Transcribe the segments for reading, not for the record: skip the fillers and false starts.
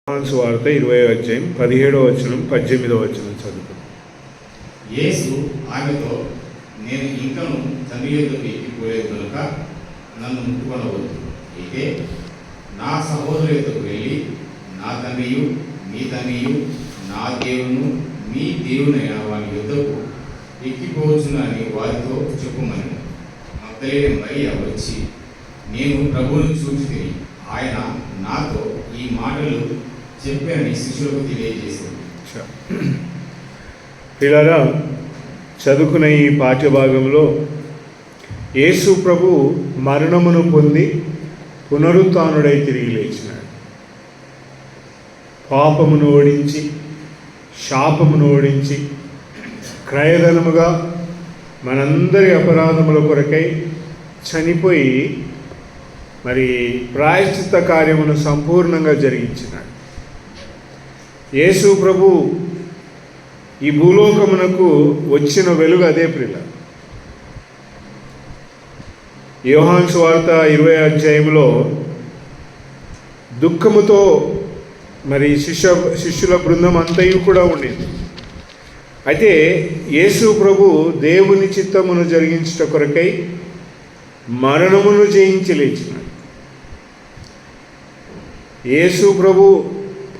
యోహాను సువార్త 20వ అధ్యాయం 17వ వచనం 18వ వచనం చదువుకుందాం. యేసు ఆమెతో, నేను ఇంకను తండ్రి యొద్దకు ఎక్కిపోలేదు కనుక నన్ను ముట్టుకొనవద్దు. అయితే నా సహోదరు యొద్దకు వెళ్ళి నా తండ్రియు మీ తండ్రియు నా దేవును మీ దేవునైన వారి యొద్దకు ఎక్కిపోవచ్చునని వారితో చెప్పుమని. మగ్దలేనే మరియ వచ్చి, నేను ప్రభువును చూచి ఆయన నాతో ఈ మాటలు చెప్పారని శిష్యులకు తెలియజేసింది. పిల్లరా, చదువుకున్న ఈ పాఠ్యభాగంలో యేసు ప్రభు మరణమును పొంది పునరుత్థానుడై తిరిగి లేచినాడు. పాపమును ఓడించి, శాపమును ఓడించి, క్రయధనముగా మనందరి అపరాధముల కొరకై చనిపోయి మరి ప్రాయశ్చిత్త కార్యమును సంపూర్ణంగా జరిగించినాడు. యేసు ప్రభు ఈ భూలోకమునకు వచ్చిన వెలుగు అదే ప్రియుల. యోహాను సువార్త 20వ అధ్యాయంలో దుఃఖముతో మరి శిష్యుల బృందం అంతయు కూడా ఉండేది. అయితే యేసు ప్రభు దేవుని చిత్తమును జరిగించుట కొరకై మరణమును జయించి లేచినాడు. యేసు ప్రభు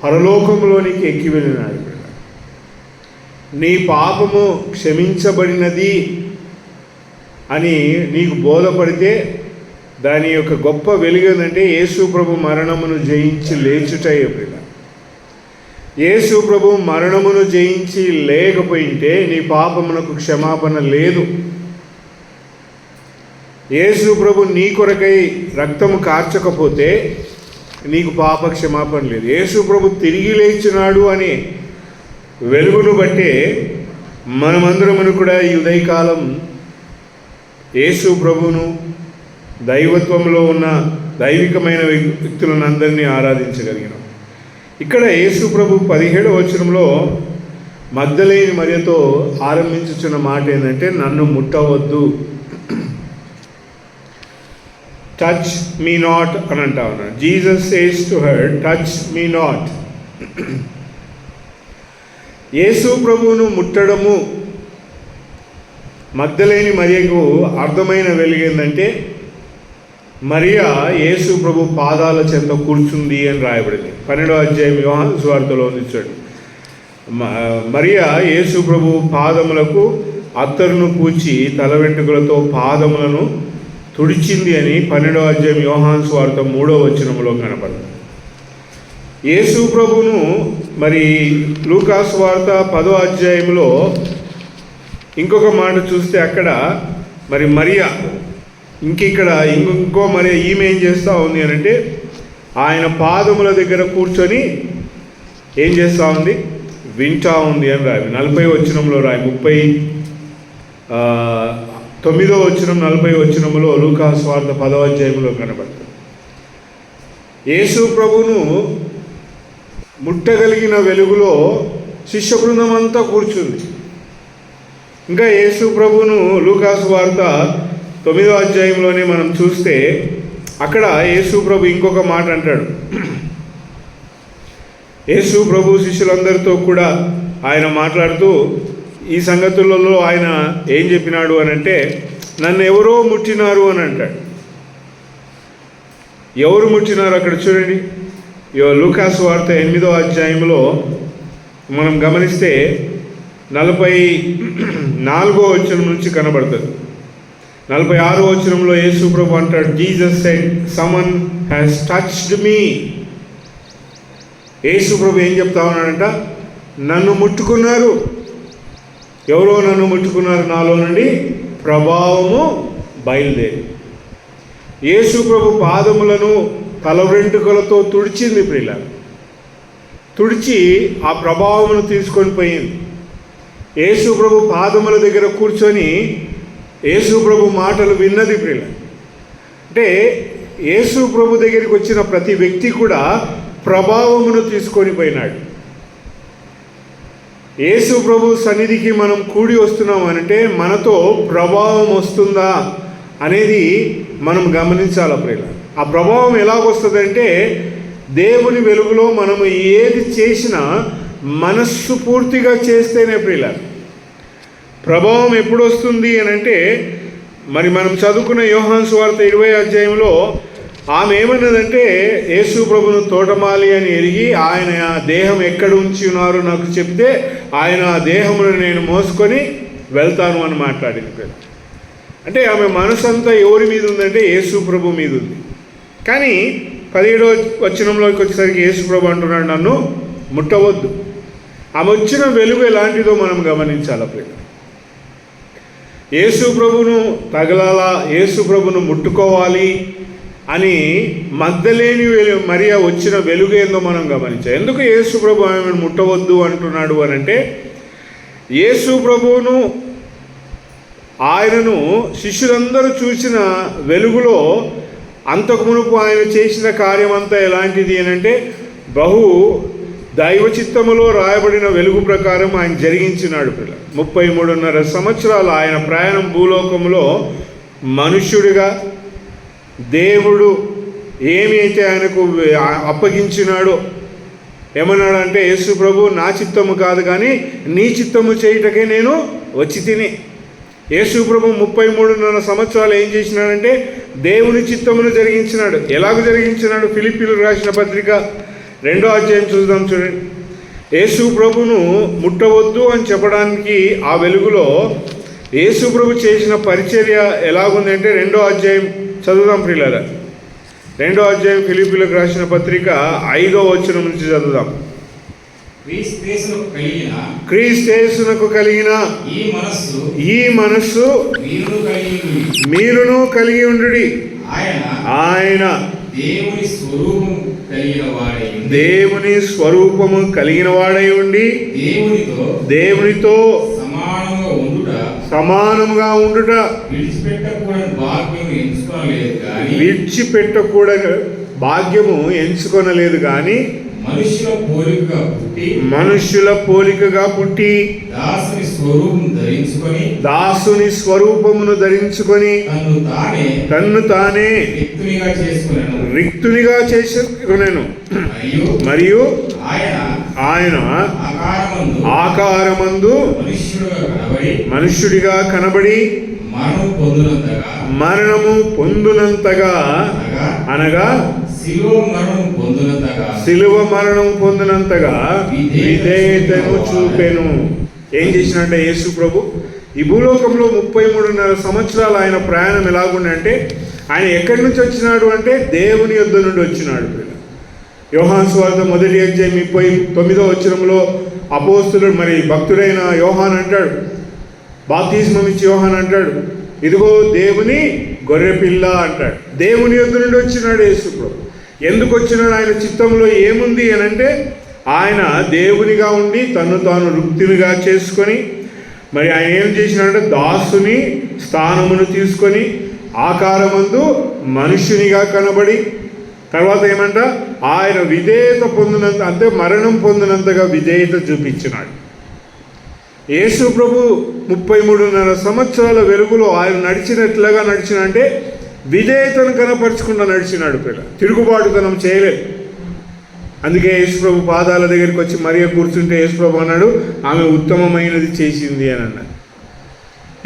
పరలోకంలోనికి ఎక్కి వెళ్ళినాడు. నీ పాపము క్షమించబడినది అని నీకు బోధపడితే దాని యొక్క గొప్ప వెలుగు ఏంటంటే యేసు ప్రభు మరణమును జయించి లేచుటయే ప్రియ. యేసు ప్రభు మరణమును జయించి లేకపోయింటే నీ పాపమునకు క్షమాపణ లేదు. యేసు ప్రభు నీ కొరకై రక్తము కార్చకపోతే నీకు పాప క్షమాపణ లేదు. యేసు ప్రభు తిరిగి లేచినాడు అని వెలుగును బట్టే మనమందరమును కూడా ఈ ఉదయకాలం యేసు ప్రభును దైవత్వంలో ఉన్న దైవికమైన వ్యక్తులను అందరినీ ఆరాధించగలిగినాం. ఇక్కడ యేసు ప్రభు 17వ వచనంలో మగ్దలేని మరియతో ఆరంభించుచున్న మాట ఏంటంటే, నన్ను ముట్టవద్దు, టచ్ మీ నాట్ అని అంటా ఉన్నాడు. Jesus says to her, touch me not. Yesu ప్రభువును ముట్టడము మగ్దలేని మరియకు అర్థమైన వెలుగేందంటే, మరియా యేసు ప్రభు పాదాల చెంత కూర్చుంది అని రాయబడింది. 12వ అధ్యాయం యోహాను సువార్తలో ఉంచాడు. మరియా యేసు ప్రభు పాదములకు అత్తరును పూచి తల వెంట్రుకలతో పాదములను తుడిచింది అని 12వ అధ్యాయం యోహాను సువార్త 3వ వచనంలో కనపడింది. యేసు ప్రభును మరి లూకా సువార్త 10వ అధ్యాయంలో ఇంకొక మాట చూస్తే అక్కడ మరి మరియా ఇక్కడ ఇంకో మరి ఈమె ఏం చేస్తూ ఉంది అని అంటే, ఆయన పాదముల దగ్గర కూర్చొని ఏం చేస్తూ ఉంది, వింటా ఉంది అని రాయి. 40వ వచనంలో రాయి. 39వ వచనం 40వ వచనంలో లూకా సువార్త 10వ అధ్యాయంలో కనబడుతుంది. యేసు ప్రభును ముట్టగలిగిన వెలుగులో శిష్య బృందం అంతా కూర్చుంది. ఇంకా యేసు ప్రభును లూకా సువార్త 9వ అధ్యాయంలోనే మనం చూస్తే అక్కడ యేసు ప్రభు ఇంకొక మాట అంటాడు. యేసు ప్రభు శిష్యులందరితో కూడా ఆయన మాట్లాడుతూ ఈ సంగతులలో ఆయన ఏం చెప్పినాడు అని అంటే, నన్ను ఎవరో ముట్టినారు అని అంటాడు. ఎవరు ముట్టినారు అక్కడ చూడండి. లూకా సువార్త 8వ అధ్యాయంలో మనం గమనిస్తే 44వ వచనం నుంచి కనబడుతుంది. 46వ వచనంలో యేసు ప్రభు అంటాడు, Jesus said someone has touched me. Yesu ప్రభు ఏం చెప్తా ఉన్నాడంట, నన్ను ముట్టుకున్నారు. ఎవరో నన్ను ముట్టుకున్నారు, నాలో నుండి ప్రభావము బయలుదేరి. యేసు ప్రభు పాదములను తల వెంట్రుకలతో తుడిచింది ప్రియుల. తుడిచి ఆ ప్రభావమును తీసుకొని పోయింది. యేసు ప్రభు పాదముల దగ్గర కూర్చొని యేసు ప్రభు మాటలు విన్నది ప్రియుల. అంటే యేసు ప్రభు దగ్గరికి వచ్చిన ప్రతి వ్యక్తి కూడా ప్రభావమును తీసుకొని పోయినాడు. యేసు ప్రభు సన్నిధికి మనం కూడి వస్తున్నాం అంటే మనతో ప్రభావం వస్తుందా అనేది మనం గమనించాలి ప్రియుల. ఆ ప్రభావం ఎలాగొస్తుందంటే దేవుని వెలుగులో మనము ఏది చేసినా మనస్సు పూర్తిగా చేస్తేనే ప్రియులారా. ప్రభావం ఎప్పుడు వస్తుంది అని అంటే, మరి మనం చదువుకున్న యోహాను సువార్త 20వ అధ్యాయంలో ఆమె ఏమన్నదంటే, యేసు ప్రభును తోటమాలి అని ఎరిగి ఆయన దేహం ఎక్కడ ఉంచి ఉన్నారో నాకు చెప్తే ఆయన ఆ దేహమును నేను మోసుకొని వెళ్తాను అని మాట్లాడింది. అంటే ఆమె మనసు అంతా ఎవరి మీద ఉందంటే యేసు ప్రభు మీద ఉంది. కానీ 17వ వచనంలోకి వచ్చేసరికి యేసు ప్రభు అంటున్నాడు, నన్ను ముట్టవద్దు. ఆమె వచ్చిన వెలుగు ఎలాంటిదో మనం గమనించాలి. అప్పుడు యేసు ప్రభును తగలాలా, యేసు ప్రభును ముట్టుకోవాలి అని మగ్దలేని మరియా వచ్చిన వెలుగు ఏందో మనం గమనించాలి. ఎందుకు యేసు ప్రభు ఆమెను ముట్టవద్దు అంటున్నాడు అని అంటే, యేసు ప్రభువును ఆయనను శిష్యులందరూ చూసిన వెలుగులో అంతకు మునుపు ఆయన చేసిన కార్యం అంతా ఎలాంటిది అని అంటే, బహు దైవ చిత్తములో రాయబడిన వెలుగు ప్రకారం ఆయన జరిగించినాడు. 33.5 సంవత్సరాలు ఆయన ప్రయాణం భూలోకంలో మనుష్యుడిగా దేవుడు ఏమి అయితే ఆయనకు అప్పగించినాడో, ఏమన్నాడంటే, యేసు ప్రభు నా చిత్తము కాదు కానీ నీ చిత్తము చేయుటకే నేను వచ్చి తిని. యేసు ప్రభు 33.5 సంవత్సరాలు ఏం చేసినాడంటే దేవుని చిత్తమును జరిగించినాడు. ఎలాగ జరిగించినాడు? ఫిలిప్పీలకు రాసిన పత్రిక 2వ అధ్యాయం చూద్దాం, చూడండి. యేసు ప్రభును ముట్టవద్దు అని చెప్పడానికి ఆ వెలుగులో యేసు ప్రభు చేసిన పరిచర్య ఎలాగుంది అంటే 2వ అధ్యాయం చదువుదాం ప్రియులారా. 2వ అధ్యాయం ఫిలిప్పీలకు రాసిన పత్రిక 5వ వచనం నుంచి చదువుదాం. క్రీస్తునకు కలిగిన ఈ మనస్సు మీరును కలిగి ఉండుడి. ఆయన దేవుని స్వరూపము కలిగిన వాడై ఉండి దేవునితో సమానముగా ఉండుట విడిచిపెట్టకూడని భాగ్యము ఎంచుకొనలేదు కానీ మనుష్యుల పోలికగా పుట్టి దాసుని స్వరూపమును ధరించుకొని తన్ను తానే రిక్తునిగా చేసుకొనెను. మరియు ఆయన ఆకారమందు మనుష్యుడిగా కనబడి మరణము పొందునంతగా అనగా శిలువ మరణం పొందినంతగా విధేయతను చూపెను. ఏం చేసినట్టే యేసు ప్రభు ఈ భూలోకంలో 33.5 సంవత్సరాలు ఆయన ప్రయాణం ఎలాగుండంటే, ఆయన ఎక్కడి నుంచి వచ్చినాడు అంటే దేవుని యొద్ద నుండి వచ్చినాడు. యోహాను సువార్త 1వ అధ్యాయం 39వ వచనంలో అపోస్తలుడు మరి భక్తుడైన యోహాన్ అంటాడు, బాప్తిస్మం ఇచ్చి యోహాన్ అంటాడు, ఇదిగో దేవుని గొర్రెపిల్ల అంటాడు. దేవుని యొద్ద నుండి వచ్చినాడు యేసు ప్రభు. ఎందుకు వచ్చినాడు? ఆయన చిత్తంలో ఏముంది అని అంటే, ఆయన దేవునిగా ఉండి తను తాను రుక్తినిగా చేసుకొని, మరి ఆయన ఏం చేసినాడంటే దాసుని స్థానమును తీసుకొని ఆకారమందు మనుష్యునిగా కనబడి, తర్వాత ఏమంట ఆయన విధేయత పొందినంత, అంటే మరణం పొందినంతగా విధేయత చూపించినాడు. యేసు ప్రభు 33.5 సంవత్సరాల వెలుగులో ఆయన నడిచినట్లుగా నడిచినంటే విధేయతను కనపరచకుండా నడిచినాడు. తిరుగుబాటుతనం చేయలేదు. అందుకే యేసు ప్రభు పాదాల దగ్గరికి వచ్చి మరియ కూర్చుంటే యేసు ప్రభు అన్నాడు, ఆమె ఉత్తమమైనది చేసింది అని అన్నాడు.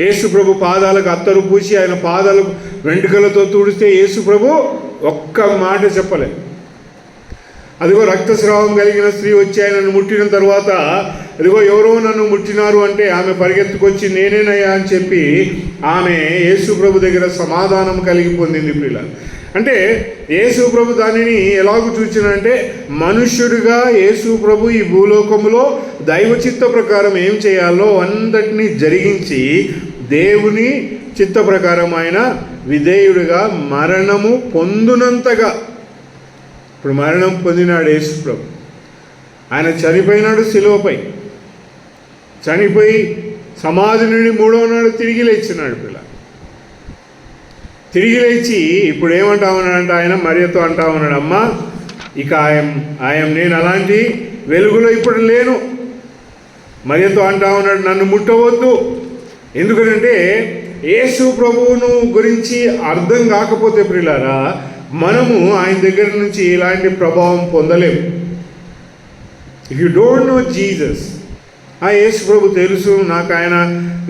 యేసు ప్రభు పాదాలకు అత్తరు పూసి ఆయన పాదాలకు వెంట్రుకలతో తుడిస్తే యేసు ప్రభు ఒక్క మాట చెప్పలేదు. అదిగో రక్తస్రావం కలిగిన స్త్రీ వచ్చి ఆయనను ముట్టిన తర్వాత, అదిగో ఎవరో నన్ను ముట్టినారు అంటే ఆమె పరిగెత్తుకొచ్చి నేనేనయ్యా అని చెప్పి ఆమె యేసు ప్రభు దగ్గర సమాధానం కలిగి పొందింది. ప్రియుల అంటే యేసు ప్రభు దానిని ఎలాగూ చూచినంటే, మనుష్యుడిగా యేసు ప్రభు ఈ భూలోకములో దైవ చిత్త ప్రకారం ఏం చేయాలో అంతటినీ జరిగించి దేవుని చిత్త ప్రకారం ఆయన విధేయుడిగా మరణము పొందునంతగా, ఇప్పుడు మరణం పొందినాడు యేసు ప్రభు. ఆయన చనిపోయినాడు శిలువపై, చనిపోయి సమాధి నుండి 3వ నాడు తిరిగి లేచినాడు. పిల్ల తిరిగి లేచి ఇప్పుడు ఏమంటా ఉన్నాడంటే ఆయన మరియతో అంటా ఉన్నాడు, అమ్మ ఇక నేను అలాంటి వెలుగులో ఇప్పుడు లేను. మరియతో అంటా ఉన్నాడు, నన్ను ముట్టవద్దు. ఎందుకంటే యేసు ప్రభువును గురించి అర్థం కాకపోతే ప్రియులారా, మనము ఆయన దగ్గర నుంచి ఎలాంటి ప్రభావం పొందలేము. If you don't know Jesus, Yesu ప్రభు తెలుసు నాకు, ఆయన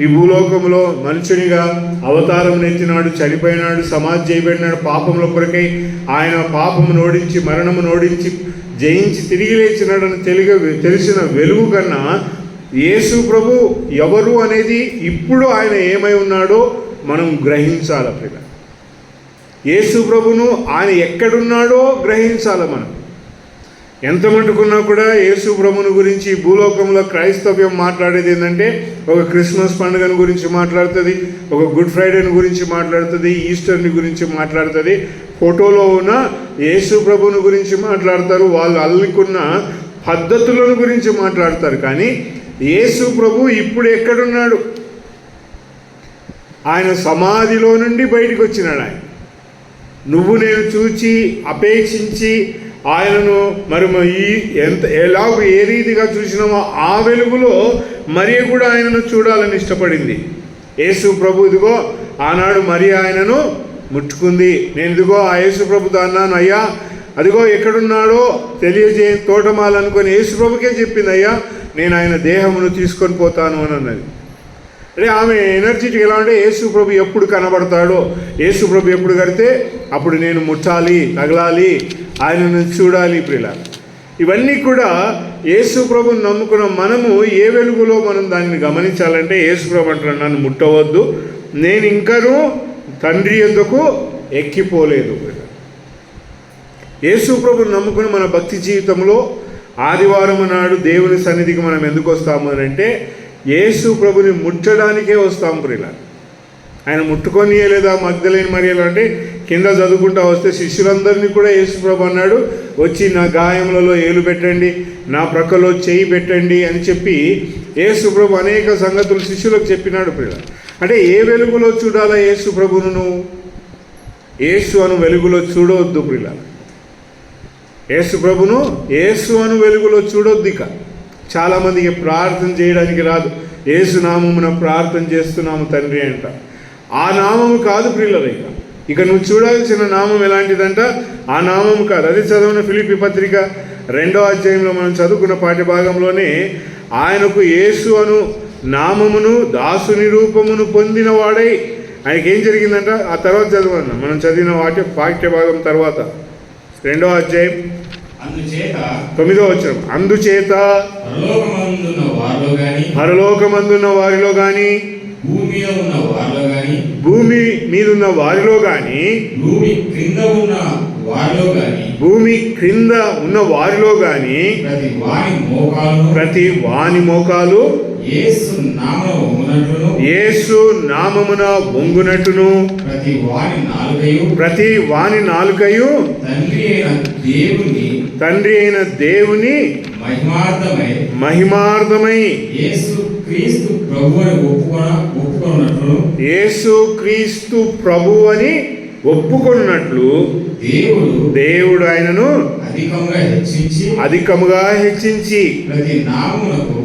ఈ భూలోకంలో మనుషునిగా అవతారం ఎత్తినాడు, చనిపోయినాడు, సమాధి చేయబడినాడు పాపముల కొరకై, ఆయన పాపమును ఓడించి మరణమును ఓడించి జయించి తిరిగి లేచినాడని తెలిసిన వెలుగు కన్నా యేసు ప్రభు ఎవరు అనేది ఇప్పుడు ఆయన ఏమై ఉన్నాడో మనం గ్రహించాలి. ప్రియ యేసు ప్రభును ఆయన ఎక్కడున్నాడో గ్రహించాలి. మనం ఎంత మట్టుకున్నా కూడా యేసు ప్రభుని గురించి భూలోకంలో క్రైస్తవ్యం మాట్లాడేది ఏంటంటే, ఒక క్రిస్మస్ పండుగను గురించి మాట్లాడుతుంది, ఒక గుడ్ ఫ్రైడేని గురించి మాట్లాడుతుంది, ఈస్టర్ని గురించి మాట్లాడుతుంది, ఫోటోలో ఉన్న యేసు ప్రభుని గురించి మాట్లాడతారు, వాళ్ళు అల్లుకున్న పద్ధతులను గురించి మాట్లాడతారు. కానీ యేసు ప్రభు ఇప్పుడు ఎక్కడున్నాడు? ఆయన సమాధిలో నుండి బయటకు వచ్చినాడు. ఆయన నువ్వు నేను చూచి అపేక్షించి ఆయనను మరి ఎలాగో ఏ రీతిగా చూసినామో ఆ వెలుగులో మరియ కూడా ఆయనను చూడాలని ఇష్టపడింది. యేసు ప్రభు ఇదిగో ఆనాడు మరియ ఆయనను ముట్టుకుంది. నేను ఇదిగో ఆ యేసు ప్రభుతో అన్నాను, అయ్యా అదిగో ఎక్కడున్నాడో తోటమాలనుకొని యేసు ప్రభుకే చెప్పింది, అయ్యా నేను ఆయన దేహమును తీసుకొని పోతాను అని అన్నది. అంటే ఆమె ఎనర్జెటిక్ ఎలా అంటే, యేసు ప్రభు ఎప్పుడు కనబడతాడో, యేసు ప్రభు ఎప్పుడు కడితే అప్పుడు నేను ముట్టాలి, తగలాలి, ఆయనను చూడాలి. ప్రియుల ఇవన్నీ కూడా యేసు ప్రభుని నమ్ముకున్న మనము ఏ వెలుగులో మనం దాన్ని గమనించాలంటే, యేసు ప్రభు అంటున్నాడు నన్ను ముట్టవద్దు, నేను ఇంకనూ తండ్రి యొద్దకు ఎక్కిపోలేదు. యేసు ప్రభుని నమ్ముకుని మన భక్తి జీవితంలో ఆదివారం నాడు దేవుని సన్నిధికి మనం ఎందుకు వస్తాము అని అంటే, యేసు ప్రభుని ముట్టడానికే వస్తాం. ప్రియుల ఆయన ముట్టుకొనియలేదా మగ్దలేని మరియలు అంటే, కింద చదువుకుంటా వస్తే శిష్యులందరినీ కూడా యేసు ప్రభు అన్నాడు, వచ్చి నా గాయములలో ఏలు పెట్టండి, నా ప్రక్కలో చేయి పెట్టండి అని చెప్పి యేసు ప్రభు అనేక సంగతులు శిష్యులకు చెప్పినాడు. ప్రియుల అంటే ఏ వెలుగులో చూడాలా యేసు ప్రభును? నువ్వు యేసు అను వెలుగులో చూడవద్దు. ప్రియుల యేసు ప్రభును యేసు అను వెలుగులో చూడొద్దు. ఇక చాలామందికి ప్రార్థన చేయడానికి రాదు. యేసు నామమున ప్రార్థన చేస్తున్నాము తండ్రి అంట. ఆ నామము కాదు ప్రియులరా. ఇక నువ్వు చూడాల్సిన నామం ఎలాంటిదంట? ఆ నామం కాదు. అది చదివిన ఫిలిప్పీ పత్రిక 2వ అధ్యాయంలో మనం చదువుకున్న పాఠ్యభాగంలోనే ఆయనకు యేసు అను నామమును దాసుని రూపమును పొందిన వాడై ఆయనకేం జరిగిందంట? ఆ తర్వాత చదవన్నా మనం చదివిన పాఠ్యభాగం తర్వాత 2వ అధ్యాయం 9వ వచనం. అందుచేత పరలోకమందున్న వారిలో గాని భూమి మీదున్న వారిలో గాని భూమి క్రింద ఉన్న వారిలో గాని ప్రతి వాని మోకాలు యేసు నామమున వంగునట్టును ప్రతి వాని నాలుకయు తండ్రి అయిన దేవుని మహిమార్థమై యేసు క్రీస్తు ప్రభు అని ఒప్పుకున్నట్లు దేవుడు ఆయనను అధికముగా హెచ్చించి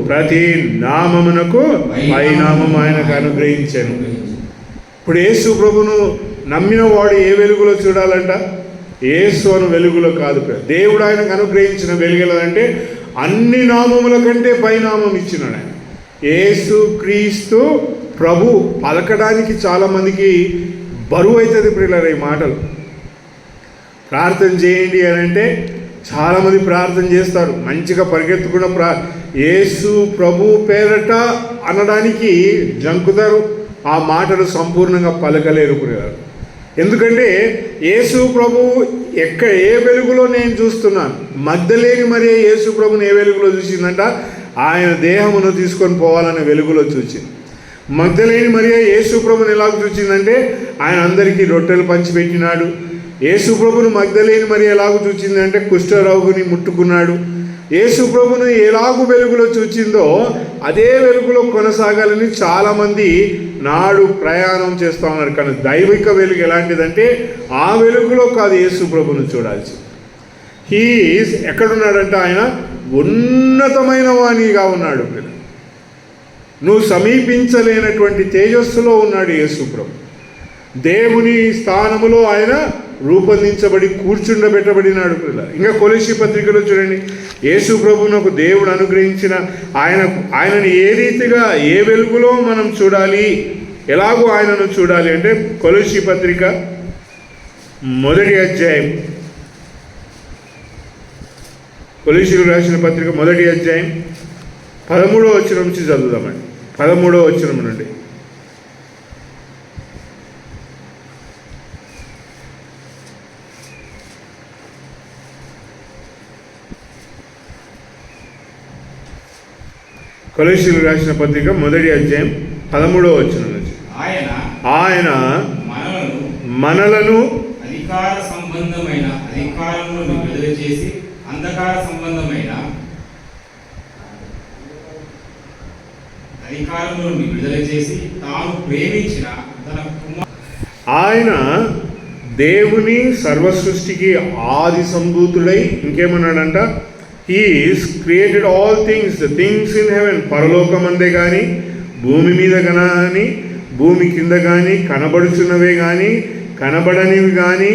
ప్రతి నామమునకు పైనామము ఆయనకు అనుగ్రహించాను. ఇప్పుడు యేసు ప్రభును నమ్మిన వాడు ఏ వెలుగులో చూడాలంట? యేసు అను వెలుగులో కాదు. దేవుడు ఆయనకు అనుగ్రహించిన వెలుగులంటే అన్ని నామముల కంటే పైనామం ఇచ్చినాడు ఆయన. యేసు క్రీస్తు ప్రభు పలకడానికి చాలామందికి బరువు అవుతుంది ప్రియులారా ఈ మాటలు. ప్రార్థన చేయండి అని అంటే చాలామంది ప్రార్థన చేస్తారు, మంచిగా పరిగెత్తుకున్న యేసు ప్రభు పేరట అనడానికి జంకుతారు, ఆ మాటలు సంపూర్ణంగా పలకలేరు ప్రియులారా. ఎందుకంటే యేసు ప్రభు ఏ వెలుగులో నేను చూస్తున్నాను? మగ్దలేని మరియ యేసు ప్రభుని ఏ వెలుగులో చూసిందంట? ఆయన దేహమును తీసుకొని పోవాలనే వెలుగులో చూసింది. మగ్దలేని మరియ యేసు ప్రభుని ఎలాగ చూసిందంటే ఆయన అందరికీ రొట్టెలు పంచిపెట్టినాడు. యేసు ప్రభును మగ్దలేని మరియ ఎలాగ చూసిందంటే కుష్ఠరోగిని ముట్టుకున్నాడు. యేసు ప్రభును ఎలాగూ వెలుగులో చూచిందో అదే వెలుగులో కొనసాగాలని చాలామంది నాడు ప్రయాణం చేస్తూ ఉన్నారు. కానీ దైవిక వెలుగు ఎలాంటిదంటే ఆ వెలుగులో కాదు యేసు ప్రభును చూడాల్సి. ఎక్కడున్నాడంటే ఆయన ఉన్నతమైన వాణిగా ఉన్నాడు. నువ్వు సమీపించలేనటువంటి తేజస్సులో ఉన్నాడు యేసు ప్రభు. దేవుని స్థానములో ఆయన రూపొందించబడి కూర్చుండబెట్టబడినాడు. ఇంకా కొలస్సీ పత్రికలో చూడండి, యేసు ప్రభువునకు దేవుడు అనుగ్రహించిన ఆయనని ఏ రీతిగా ఏ వెలుగులో మనం చూడాలి, ఎలాగో ఆయనను చూడాలి అంటే కొలస్సీ పత్రిక 1వ అధ్యాయం, కొలస్సీలకు రాసిన పత్రిక 1వ అధ్యాయం 13వ వచనం నుంచి చదువుదామండి. 13వ వచనం నుండి. కొలస్సీలకు రాసిన పత్రిక 1వ అధ్యాయం 13వ వచనం నుంచి. ఆయన మనలను అధికార సంబంధమైన అధికారములను విడుదల చేసి అంధకార సంబంధమైన అధికారములను విడుదల చేసి తాను ప్రేమించిన తన ఆయన దేవుని సర్వ సృష్టికి ఆది సంభూతుడై ఇంకేమన్నాడంట, he is created all things, the things in heaven, పరలోకమందే కానీ భూమి మీద కానీ భూమి కింద కానీ కనబడుచున్నవే కానీ కనబడనివి కానీ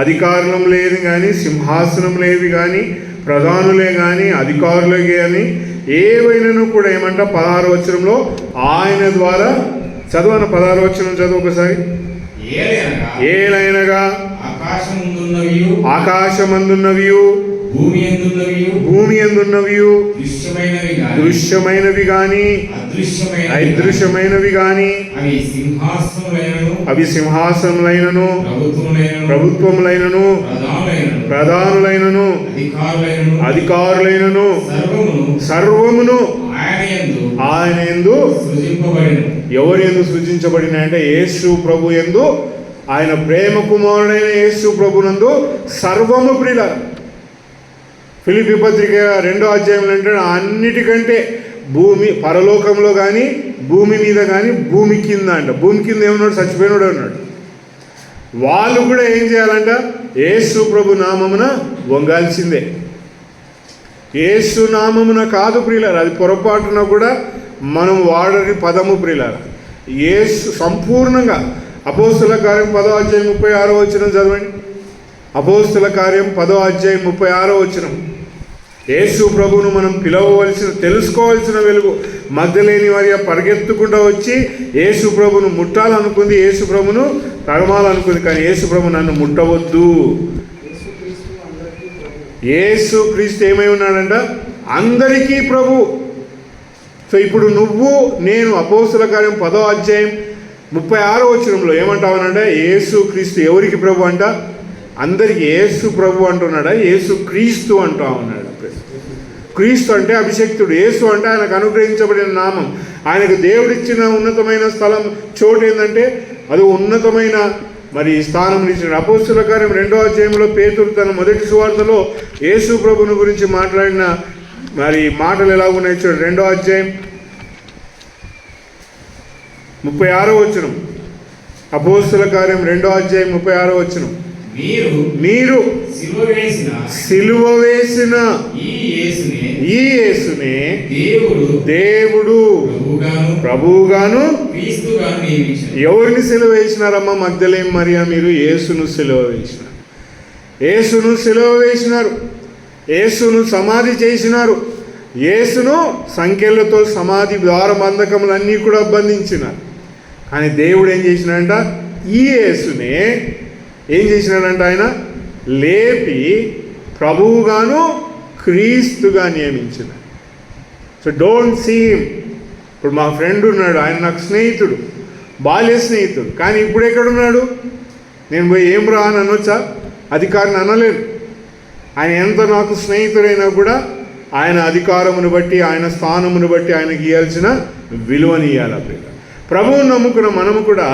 అధికారం లేదు కానీ సింహాసనం లేవి కానీ ప్రధానులే కానీ అధికారులే కానీ ఏవైనాను కూడా ఏమంట 16వ వచనంలో ఆయన ద్వారా చదవన 16వ వచనం చదువు ఒకసారి. ఏలైనగా ఆకాశమందున్నవియు భూమి ఎందున్నవియు దృశ్యమైనవి గాని అదృశ్యమైనవి గాని అవి సింహాసనములైనను ప్రభుత్వములైనను ప్రధానులైనను అధికారులైనను సర్వమును ఆయన యందు ఎవరి యందు సృజించబడిన అంటే యేసు ప్రభు యందు, ఆయన ప్రేమ కుమారుడైన యేసు ప్రభునందు సర్వము ప్రియుల. ఫిలిప్పీ పత్రిక 2వ అధ్యాయంలో అంటే అన్నిటికంటే భూమి పరలోకంలో కానీ భూమి మీద కానీ భూమి కింద అంట. భూమి కింద ఏమన్నాడు, చచ్చిపోయినాడు అన్నాడు. వాళ్ళు కూడా ఏం చేయాలంట, యేసు ప్రభు నామమున వంగాల్సిందే. యేసు నామమున కాదు ప్రియులారా, అది పొరపాటున కూడా మనం వాడని పదము ప్రియులారా. యేసు సంపూర్ణంగా అపోస్తుల కార్యం 10వ అధ్యాయం 36వ వచనం చదవండి. అపోస్తుల కార్యం 10వ అధ్యాయం 36వ వచనం. యేసు ప్రభువును మనం తెలుసుకోవాల్సిన వెలుగు. మగ్ధలేని వారి పరిగెత్తుకుంటూ వచ్చి యేసు ప్రభును ముట్టాలనుకుంది, యేసు ప్రభును తరమాలనుకుంది, కానీ యేసు ప్రభు నన్ను ముట్టవద్దు. యేసు క్రీస్తు ఏమై ఉన్నాడంట, అందరికీ ప్రభు. సో ఇప్పుడు నువ్వు నేను అపోస్తుల కార్యం 10వ అధ్యాయం 36వ వచనంలో ఏమంటావనంటే యేసు క్రీస్తు ఎవరికి ప్రభు అంట, అందరికి. యేసు ప్రభు అంటున్నాడా, యేసు క్రీస్తు అంటా ఉన్నాడు. క్రీస్తు అంటే అభిషక్తుడు, యేసు అంటే ఆయనకు అనుగ్రహించబడిన నామం, ఆయనకు దేవుడిచ్చిన ఉన్నతమైన స్థలం చోటు ఏంటంటే అది ఉన్నతమైన మరి స్థానం ఇచ్చిన. అపోస్తుల కార్యం 2వ అధ్యాయంలో పేతురు తన మొదటి సువార్తలో యేసు ప్రభుని గురించి మాట్లాడిన మరి మాటలు ఎలా ఉన్నాయి చూడండి. 2వ అధ్యాయం 36వ వచనం. అపోస్తుల కార్యం 2వ అధ్యాయం 36వ వచనం. మీరు సిలువ వేసిన ఈ యేసునే దేవుడు ప్రభువుగాను ఎవరిని సిలువ వేసినారమ్మా మగ్ధలేని మరియా? మీరు యేసును సిలువ వేసినారు. యేసును సిలువ వేసినారు, యేసును సమాధి చేసినారు, యేసును సంఖ్యలతో సమాధి ద్వారబంధకములన్నీ కూడా బంధించినారు. కానీ దేవుడు ఏం చేసినాడంట, ఈ యేసునే ఏం చేసినాడంట, ఆయన లేపి ప్రభువుగాను క్రీస్తుగా నియమించిన. So don't see him. ఇప్పుడు మా ఫ్రెండ్ ఉన్నాడు, ఆయన నాకు స్నేహితుడు, బాల్య స్నేహితుడు, కానీ ఇప్పుడు ఎక్కడున్నాడు? నేను పోయి ఏం రా అని అనొచ్చా? అధికారిని అనలేను. ఆయన ఎంత నాకు స్నేహితుడైనా కూడా ఆయన అధికారమును బట్టి ఆయన స్థానమును బట్టి ఆయనకి ఇవ్వాల్సిన విలువని ఇవ్వాలి. ప్రభువును నమ్ముకున్న మనము కూడా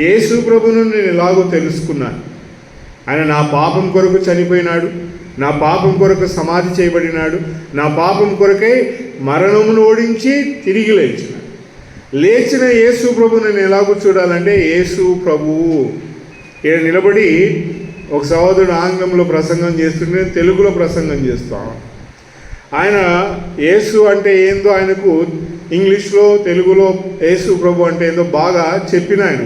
యేసు ప్రభువును నేను ఎలాగో తెలుసుకున్నాను. ఆయన నా పాపం కొరకు చనిపోయినాడు, నా పాపం కొరకు సమాధి చేయబడినాడు, నా పాపం కొరకై మరణమును ఓడించి తిరిగి లేచినాడు. లేచిన యేసు ప్రభువు నేను ఎలాగో చూడాలంటే యేసు ప్రభువు ఇక్కడ నిలబడి ఒక సహోదరుడు ఆంగ్లంలో ప్రసంగం చేస్తుంటే తెలుగులో ప్రసంగం చేస్తాం. ఆయన యేసు అంటే ఏందో ఆయనకు ఇంగ్లీష్లో తెలుగులో యేసు ప్రభు అంటే ఏందో బాగా చెప్పిన ఆయన.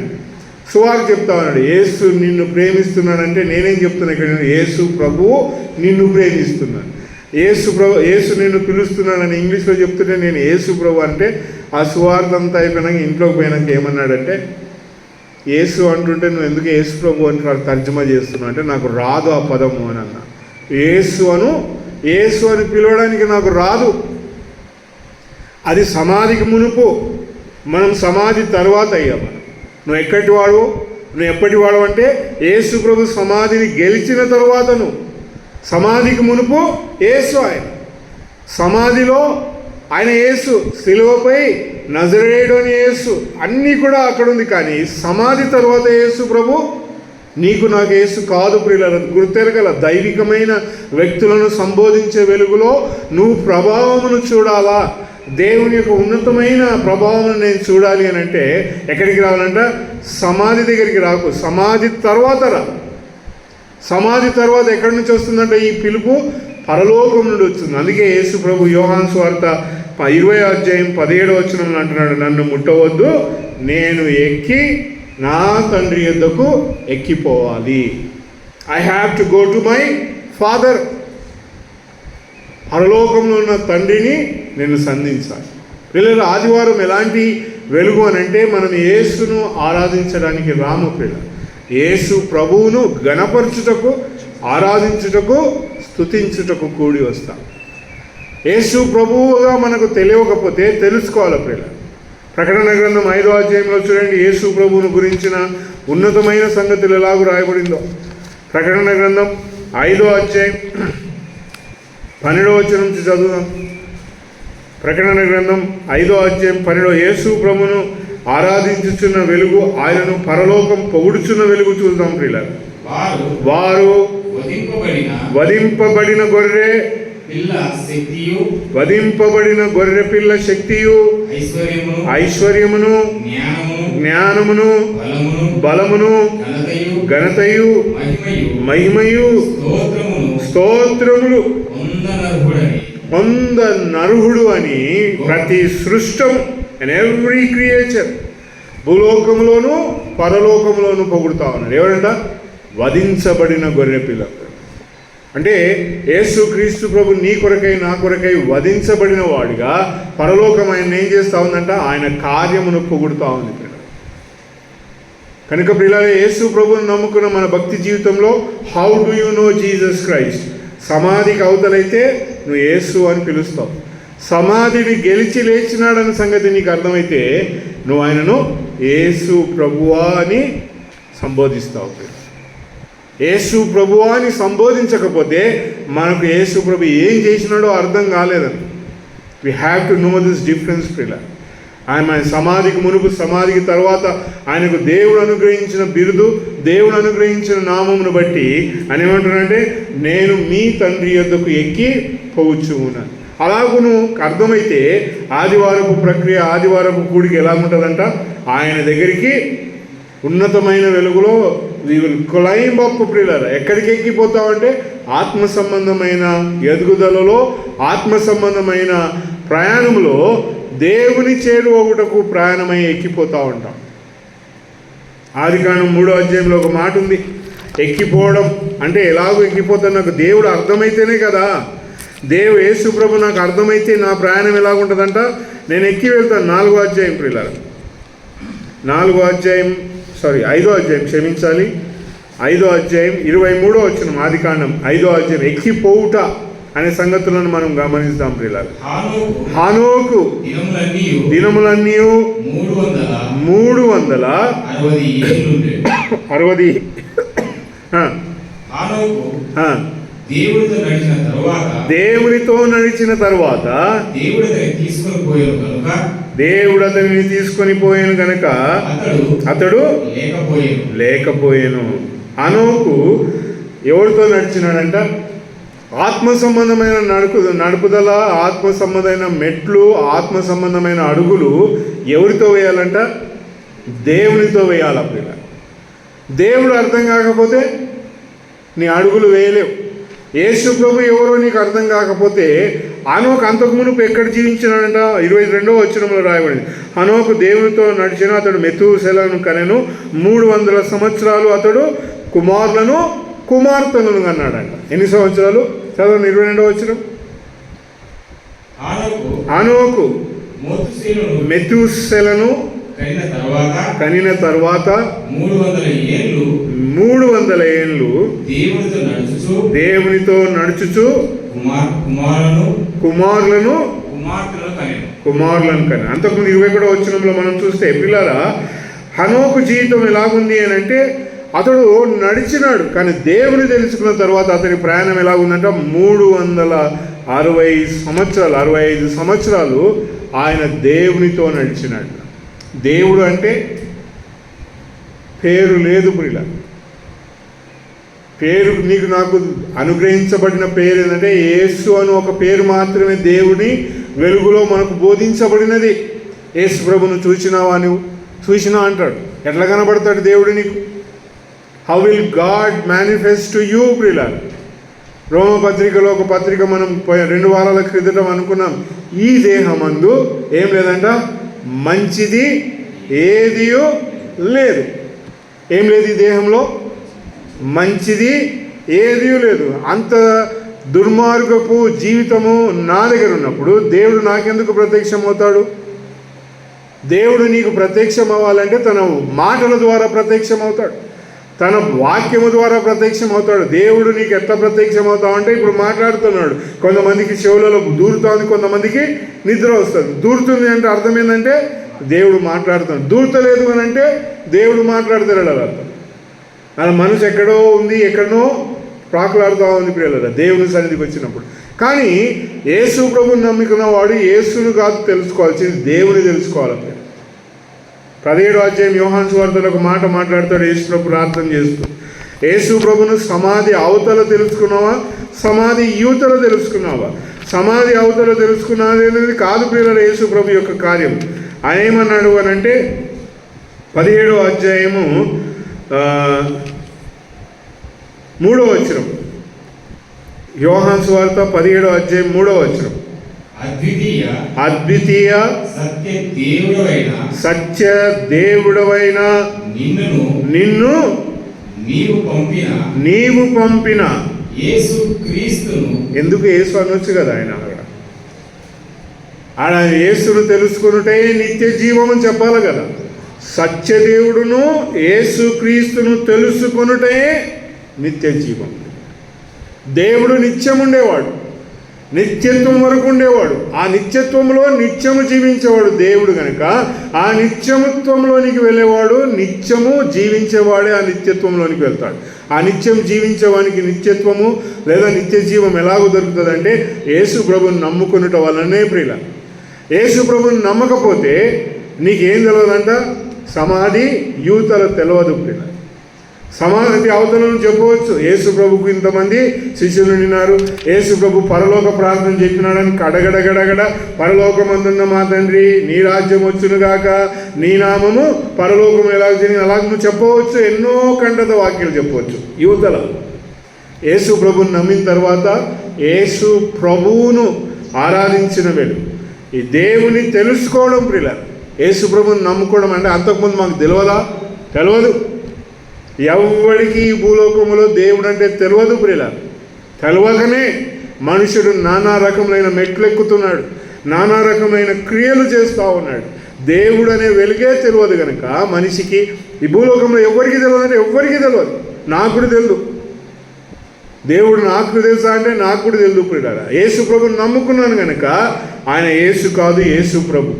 సువార్త చెప్తా ఉన్నాడు. యేసు నిన్ను ప్రేమిస్తున్నాడంటే నేనేం చెప్తున్నా ఇక్కడ, యేసు ప్రభువు నిన్ను ప్రేమిస్తున్నాడు. యేసు నిన్ను పిలుస్తున్నాడని ఇంగ్లీష్లో చెప్తుంటే నేను యేసు ప్రభు అంటే, ఆ సువార్త అంతా అయిపోయినాక ఇంట్లోకి పోయినాక ఏమన్నాడంటే, యేసు అంటుంటే నువ్వు ఎందుకు యేసు ప్రభు అని తర్జుమా చేస్తున్నావు అంటే, నాకు రాదు ఆ పదము అని అన్నా. యేసు అని పిలవడానికి నాకు రాదు. అది సమాధికి మునుపు, మనం సమాధి తర్వాత అయ్యాం. నువ్వు ఎప్పటి వాడు అంటే, యేసు ప్రభు సమాధిని గెలిచిన తర్వాత నువ్వు. సమాధికి మునుపు యేసు ఆయన, సమాధిలో ఆయన యేసు, సిలువపై నజరేయుడు అని యేసు, అన్నీ కూడా అక్కడ ఉంది. కానీ సమాధి తర్వాత యేసు ప్రభు నీకు నాకు యేసు కాదు ప్రియులారా. గుర్తెరగల దైవికమైన వ్యక్తులను సంబోధించే వెలుగులో నువ్వు ప్రభావమును చూడాలా, దేవుని యొక్క ఉన్నతమైన ప్రభావం నేను చూడాలి అని అంటే ఎక్కడికి రావాలంట? సమాధి దగ్గరికి రాకు, సమాధి తర్వాత రా. సమాధి తర్వాత ఎక్కడి నుంచి వస్తుందంటే ఈ పిలుపు పరలోకం నుండి వచ్చింది. అందుకే యేసు ప్రభు యోహాను సువార్త 20:17 అంటున్నాడు, నన్ను ముట్టవద్దు, నేను ఎక్కి నా తండ్రి యొద్దకు ఎక్కిపోవాలి. I have to go to my father. పరలోకంలో ఉన్న తండ్రిని నేను సంధించాలి. పిల్లలు, ఆదివారం ఎలాంటి వెలుగు అని అంటే, మనం యేసును ఆరాధించడానికి రాము పిల్లలు. యేసు ప్రభువును గణపరచుటకు, ఆరాధించుటకు, స్తుతించుటకు కూడి వస్తాం. యేసు ప్రభువుగా మనకు తెలియకపోతే తెలుసుకోవాలి పిల్లలు. ప్రకటన గ్రంథం 5వ అధ్యాయంలో చూడండి, యేసు ప్రభువును గురించిన ఉన్నతమైన సంగతులు ఎలాగూ రాయబడిందో. ప్రకటన గ్రంథం 5వ అధ్యాయం 12వ వచనం నుంచి చదువుదాం. ప్రకటన గ్రంథం 5వ అధ్యాయం 12, యేసు ప్రభువును ఆరాధించుచున్న వెలుగు, ఆయనను పరలోకం పొగుడుచున్న వెలుగు చూద్దాం ప్రియులారా. వారు వధింపబడిన గొర్రె పిల్ల శక్తియు, ఐశ్వర్యమును, జ్ఞానమును, బలమును, ఘనతయు, మహిమయు, స్తోత్రములు పొందనర్హుడు అని ప్రతి సృష్టం, అండ్ ఎవ్రీ క్రియేచర్, భూలోకంలోను పరలోకంలోను పొగుడుతా ఉన్నాడు. ఎవరంట? వధించబడిన గొర్రెపిల్ల. అంటే యేసు క్రీస్తు ప్రభు నీ కొరకై నా కొరకై వధించబడిన వాడిగా పరలోకం ఆయన ఏం చేస్తూ ఉందంట? ఆయన కార్యమును పొగుడుతూ ఉంది. కనుక పిల్లలే, యేసు ప్రభువును నమ్ముకున్న మన భక్తి జీవితంలో how do you know Jesus Christ? సమాధికి అవతలైతే నువ్వు యేసు అని పిలుస్తావు. సమాధిని గెలిచి లేచినాడన్న సంగతి నీకు అర్థమైతే నువ్వు ఆయనను యేసు ప్రభువా అని సంబోధిస్తావు. యేసు ప్రభువా అని సంబోధించకపోతే మనకు యేసు ప్రభు ఏం చేసినాడో అర్థం కాలేదని. We have to know this difference పిల్ల. ఆయన సమాధికి మునుపు, సమాధికి తర్వాత ఆయనకు దేవుడు అనుగ్రహించిన బిరుదు, దేవుడు అనుగ్రహించిన నామమును బట్టి ఆయన ఏమంటున్నాడంటే, నేను మీ తండ్రి యొద్దకు ఎక్కి పోవచ్చు ఉన్నాను. అలాగూ నువ్వు అర్థమైతే ఆదివారపు ప్రక్రియ, ఆదివారపు కూడికి ఎలా ఉంటుందంట? ఆయన దగ్గరికి ఉన్నతమైన వెలుగులో వీ విల్ క్లైంబ్ అప్ ప్రియులారా. ఎక్కడికి ఎక్కిపోతామంటే ఆత్మ సంబంధమైన ఎదుగుదలలో, ఆత్మ సంబంధమైన ప్రయాణంలో దేవుని చేరువగుటకు ప్రయాణమై ఎక్కిపోతూ ఉంటాం. ఆదికాండం 3వ అధ్యాయంలో ఒక మాట ఉంది, ఎక్కిపోవడం అంటే ఎలాగో ఎక్కిపోతాను, నాకు దేవుడు అర్థమైతేనే కదా. యేసు ప్రభు నాకు అర్థమైతే నా ప్రయాణం ఎలాగుంటుందంట? నేను ఎక్కి వెళ్తాను. 4వ అధ్యాయం ప్రియులారా, 5వ అధ్యాయం 5వ అధ్యాయం 23వ వచనం, ఆదికాండం 5వ అధ్యాయం. ఎక్కిపోవుట అనే సంగతులను మనం గమనిస్తాం ప్రియులారా. హానోకు దినములన్నీ 360 దేవునితో నడిచిన తరువాత దేవుడు అతనిని తీసుకొని పోయాను కనుక అతడు లేకపోయాను. హనోకు ఎవరితో నడిచినాడంట? ఆత్మ సంబంధమైన నడుపుదల, ఆత్మ సంబంధమైన మెట్లు, ఆత్మ సంబంధమైన అడుగులు ఎవరితో వేయాలంట? దేవునితో వేయాలి. అప్పుడు దేవుడు అర్థం కాకపోతే నీ అడుగులు వేయలేవు. యేసు ప్రభు ఎవరో నీకు అర్థం కాకపోతే హనోకు అంతకు మునుపు ఎక్కడ జీవించినాడంట? 22వ వచనంలో రాయబడింది, హనోకు దేవునితో నడిచిన అతడు మెతూసెలను కనెను, 300 సంవత్సరాలు అతడు కుమారులను కుమార్తెలను కన్నాడంట. ఎన్ని సంవత్సరాలు? చదవండి 22వ వచనం. హనోకు మెతూసెలను కనిన తర్వాత 300 ఏళ్ళు దేవునితో నడుచుచు కుమారులను కని. అంతకుముందు 21వ వచనంలో మనం చూస్తే, పిల్లరా హనోకు జీవితం ఎలాగుంది అని అంటే, అతడు నడిచినాడు కానీ దేవుని తెలుసుకున్న తర్వాత అతని ప్రయాణం ఎలాగుందంట? 65 సంవత్సరాలు ఆయన దేవునితో నడిచినాడు. దేవుడు అంటే పేరు లేదు ప్రియుల. పేరు నీకు నాకు అనుగ్రహించబడిన పేరు ఏంటంటే యేసు అని ఒక పేరు మాత్రమే దేవుని వెలుగులో మనకు బోధించబడినది. యేసు ప్రభును చూసినావా? నువ్వు చూసినా అంటాడు. ఎట్లా కనబడతాడు దేవుడు నీకు? How will God manifest to you ప్రియుల? రోమపత్రికలో ఒక పత్రిక మనం 2 వారాల క్రితం అనుకున్నాం, ఈ దేహమందు ఏం లేదంట? మంచిది ఏదియో లేదు. ఏం లేదు ఈ దేహంలో? మంచిది ఏదియో లేదు. అంత దుర్మార్గపు జీవితము నా దగ్గర ఉన్నప్పుడు దేవుడు నాకెందుకు ప్రత్యక్షం అవుతాడు? దేవుడు నీకు ప్రత్యక్షం అవ్వాలంటే తన మాటల ద్వారా ప్రత్యక్షం అవుతాడు, తన వాక్యము ద్వారా ప్రత్యక్షం అవుతాడు. దేవుడు నీకు ఎట్లా ప్రత్యక్షం అవుతావంటే, ఇప్పుడు మాట్లాడుతున్నాడు, కొంతమందికి చెవులలో దూరుతుంది, కొంతమందికి నిద్ర వస్తుంది. దూరుతుంది అంటే అర్థం ఏంటంటే దేవుడు మాట్లాడుతాడు. దూరతలేదు అని అంటే దేవుడు మాట్లాడతాడు అలా అర్థం. అలా మనసు ఎక్కడో ఉంది, ఎక్కడనో ప్రాకులాడుతూ ఉంది ప్రియులారా దేవుని సన్నిధికి వచ్చినప్పుడు. కానీ యేసు ప్రభుని నమ్ముకున్న వాడు యేసును కాదు తెలుసుకోవాల్సింది, దేవుని తెలుసుకోవాలి. 17వ అధ్యాయం యోహాను సువార్తలో ఒక మాట మాట్లాడతాడు యేసు ప్రభు ప్రార్థన చేస్తూ. యేసు ప్రభును సమాధి అవతల తెలుసుకున్నావా, సమాధి యువతల తెలుసుకున్నావా? సమాధి అవతల తెలుసుకున్నది అనేది కాదు ప్రియులారా యేసు ప్రభు యొక్క కార్యం. ఆయన ఏమన్నాడు అని అంటే 17వ అధ్యాయము 3వ వచనం, యోహాను సువార్త 17వ అధ్యాయం 3వ వచనం, అద్వితీయ సత్య దేవుడవైన నిన్ను నీవు పంపిన ఎందుకు యేసు అనొచ్చు కదా ఆయన ఆడ యేసును తెలుసుకున్నటే నిత్య జీవం అని చెప్పాలి కదా. సత్యదేవుడును యేసు క్రీస్తును తెలుసుకొనుటే నిత్య జీవం. దేవుడు నిత్యం ఉండేవాడు, నిత్యత్వం వరకు ఉండేవాడు. ఆ నిత్యత్వంలో నిత్యము జీవించేవాడు దేవుడు కనుక ఆ నిత్యత్వంలోనికి వెళ్ళేవాడు నిత్యము జీవించేవాడే ఆ నిత్యత్వంలోనికి వెళ్తాడు. ఆ నిత్యం జీవించేవానికి నిత్యత్వము లేదా నిత్య జీవం ఎలాగో దొరుకుతుందంటే యేసు ప్రభుని నమ్ముకునుట వల్లనే ప్రియుల. యేసు ప్రభుని నమ్మకపోతే నీకేం తెలియదంట? సమాధి యూతల తెలియదు ప్రియుల. సమాధి అవతలను చెప్పవచ్చు, యేసు ప్రభుకు ఇంతమంది శిష్యులు ఉన్నారు, యేసు ప్రభు పరలోక ప్రార్థన చెప్పినాడని గడగడ పరలోకమందున్న మా తండ్రి నీ రాజ్యం వచ్చునుగాక, నీ నామము పరలోకం ఎలాగ జరిగింది అలాగ నువ్వు చెప్పవచ్చు. ఎన్నో కంటత వాక్యాలు చెప్పవచ్చు యువతల. యేసు ప్రభుని నమ్మిన తర్వాత యేసు ప్రభువును ఆరాధించిన వేడు ఈ దేవుని తెలుసుకోవడం ప్రియుల. యేసు ప్రభుని నమ్ముకోవడం అంటే అంతకుముందు మాకు తెలియదు. ఎవరికి ఈ భూలోకంలో దేవుడు అంటే తెలియదు ప్రియుల. తెలియకనే మనుషుడు నానా రకములైన మెట్లు ఎక్కుతున్నాడు, నానా రకమైన క్రియలు చేస్తూ ఉన్నాడు. దేవుడు అనే వెలుగే తెలియదు కనుక మనిషికి ఈ భూలోకంలో ఎవరికి తెలియదు అంటే ఎవరికి తెలియదు. నాకు కూడా తెలియదు. దేవుడు నాకు తెలుసా అంటే నాకు కూడా తెలియదు ప్రియులారా. యేసు ప్రభుని నమ్ముకున్నాను కనుక ఆయన యేసు కాదు, యేసు ప్రభు.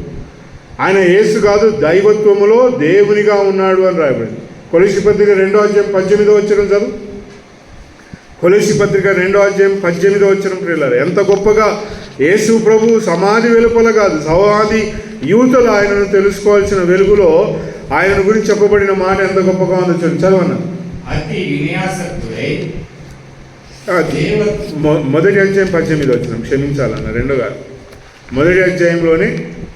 ఆయన యేసు కాదు, దైవత్వములో దేవునిగా ఉన్నాడు అని రాయబడింది. కొలస్సీ పత్రిక 2వ అధ్యాయం 18వ వచనం చదువు. కొలస్సీ పత్రిక 2వ అధ్యాయం 18వ వచనం ప్రియులారా. ఎంత గొప్పగా యేసు ప్రభు సమాధి వెలుపల కాదు, సమాధి యూతలు ఆయనను తెలుసుకోవాల్సిన వెలుగులో ఆయన గురించి చెప్పబడిన మాట ఎంత గొప్పగా ఉందో చదవన్నా. మొదటి అధ్యాయం 18వ వచనం, క్షమించాలన్న 2 కాదు, మొదటి అధ్యాయంలోనే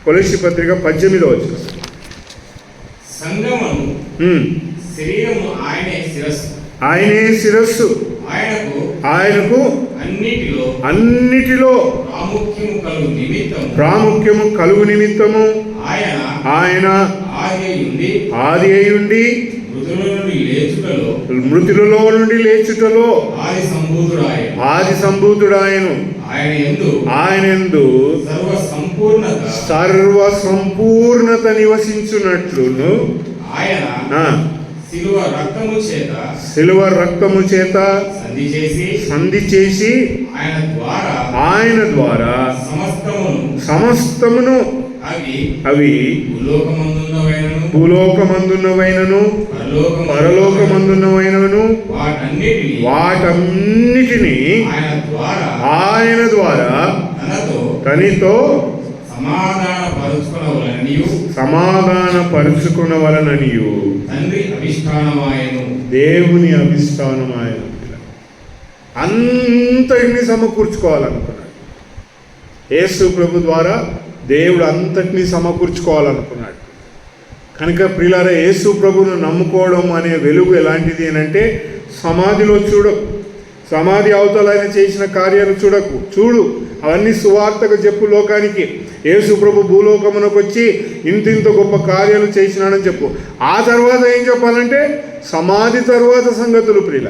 కొలస్సీ పత్రిక 18వ వచనం. ఆయనే శిరస్సు, ఆయనకు అన్నిటిలో ప్రాముఖ్యము కలుగు నిమిత్తము ఆయన ఆది అయ్యుండి మృతులలో నుండి లేచుటలో ఆది సంభూతుడాయను. ఆయన యందు సర్వ సంపూర్ణత నివసించున్నట్లును శిలువ రక్తము చేత సంధి చేసి ఆయన ద్వారా సమస్తమును అవి భూలోకమందున్నవైనను పరలోకమందున్నవైనను వాటన్నిటినీ ఆయన ద్వారా తనతో సమాధాన పరుచుకునవలననియు దేవుని అభిష్టానమాయను. అంతటిని సమకూర్చుకోవాలనుకున్నాడు యేసు ప్రభు ద్వారా. దేవుడు అంతటినీ సమకూర్చుకోవాలనుకున్నాడు. కనుక ప్రియులారా, యేసు ప్రభువును నమ్ముకోవడం అనే వెలుగు ఎలాంటిది అంటే, సమాధిలో చూడకు, సమాధి అవతల ఆయన చేసిన కార్యాలు చూడు, అవన్నీ సువార్తకు చెప్పు లోకానికి. యేసు ప్రభు భూలోకమునకు వచ్చి ఇంతింత గొప్ప కార్యాలు చేసినాడని చెప్పు. ఆ తర్వాత ఏం చెప్పాలంటే, సమాధి తర్వాత సంగతులు ప్రియుల.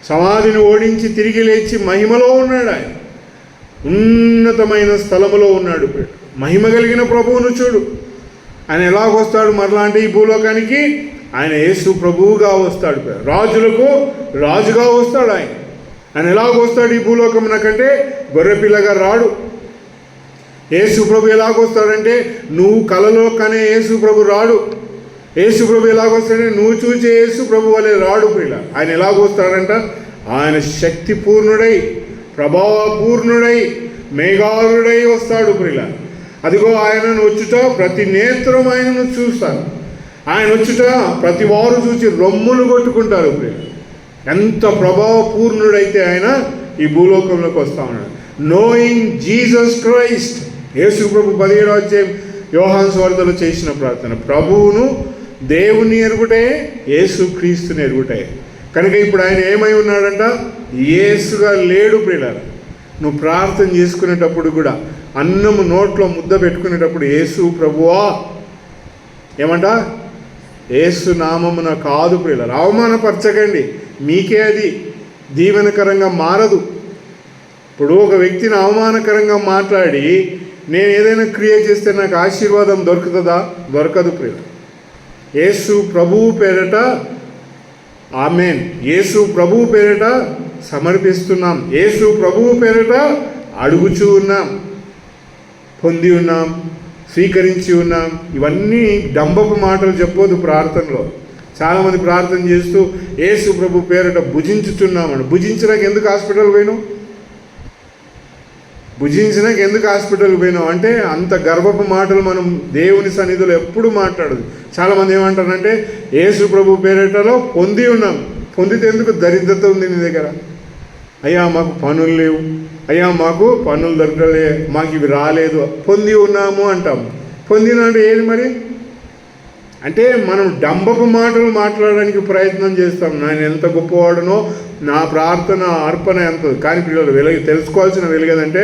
సమాధిని ఓడించి తిరిగి లేచి మహిమలో ఉన్నాడు. ఆయన ఉన్నతమైన స్థలములో ఉన్నాడు. మహిమ కలిగిన ప్రభువును చూడు. ఆయన ఎలాగొస్తాడు మరలా అంటే ఈ భూలోకానికి? ఆయన యేసు ప్రభువుగా వస్తాడు. రాజులకు రాజుగా వస్తాడు. ఆయన ఎలాగొస్తాడు ఈ భూలోకమునకంటే? గొర్రెపిల్లగా రాడు. యేసు ప్రభు ఎలాగొస్తాడంటే, నువ్వు కలలో కనే యేసు ప్రభు రాడు. యేసు ప్రభు ఎలాగొస్తాడంటే, నువ్వు చూచే యేసు ప్రభు వలె రాడు ప్రియుల. ఆయన ఎలాగొస్తాడంట? ఆయన శక్తి పూర్ణుడై, ప్రభావపూర్ణుడై, మేఘారుడై వస్తాడు ప్రియుల. అదిగో ఆయనను వచ్చుట ప్రతి నేత్రం ఆయనను చూస్తాను. ఆయన వచ్చుట ప్రతి వారు చూసి రొమ్ములు కొట్టుకుంటారు ప్రియుల. ఎంత ప్రభావపూర్ణుడైతే ఆయన ఈ భూలోకంలోకి వస్తా ఉన్నాడు. Knowing Jesus Christ. యేసు ప్రభు 17వ అధ్యాయం యోహాను సువార్తలో చేసిన ప్రార్థన, ప్రభువును దేవుని ఎరుగుటే, యేసు క్రీస్తుని ఎరుగుటే. కనుక ఇప్పుడు ఆయన ఏమై ఉన్నాడంట? యేసుగా లేడు ప్రియులారా. నువ్వు ప్రార్థన చేసుకునేటప్పుడు కూడా, అన్నము నోట్లో ముద్ద పెట్టుకునేటప్పుడు, యేసు ప్రభువా ఏమంట? యేసు నామమున కాదు ప్రియులారా. అవమానపరచకండి, మీకే అది దీవెనకరంగా మారదు. ఇప్పుడు ఒక వ్యక్తిని అవమానకరంగా మాట్లాడి నేను ఏదైనా క్రియ చేస్తే నాకు ఆశీర్వాదం దొరుకుతుందా? దొరకదు ప్రియులారా. యేసు ప్రభువు పేరట ఆమేన్, యేసు ప్రభువు పేరట సమర్పిస్తున్నాం, యేసు ప్రభువు పేరట అడుగుచూ ఉన్నాం, పొంది ఉన్నాం, స్వీకరించి ఉన్నాం. ఇవన్నీ డంబపు మాటలు చెప్పొద్దు ప్రార్థనలో. చాలామంది ప్రార్థన చేస్తూ యేసు ప్రభు పేరట భుజించుతున్నామని. భుజించడానికి ఎందుకు హాస్పిటల్ పోయినావు? భుజించినాక ఎందుకు హాస్పిటల్కి పోయినావు అంటే, అంత గర్వపు మాటలు మనం దేవుని సన్నిధిలో ఎప్పుడు మాట్లాడదు. చాలామంది ఏమంటారంటే, యేసు ప్రభు పేరటలో పొంది ఉన్నాం. పొందితే ఎందుకు? దరిద్రత ఉంది నీ దగ్గర. అయ్యా మాకు పనులు లేవు, అయ్యా మాకు పనులు దొరకలే, మాకు ఇవి రాలేదు, పొంది ఉన్నాము అంటాము. పొందిన అంటే ఏది మరి? అంటే మనం డంబపు మాటలు మాట్లాడడానికి ప్రయత్నం చేస్తాం. నేను ఎంత గొప్పవాడునో, నా ప్రార్థన అర్పణ ఎంత. కానీ పిల్లలు తెలుసుకోవాల్సిన వెలుగదంటే,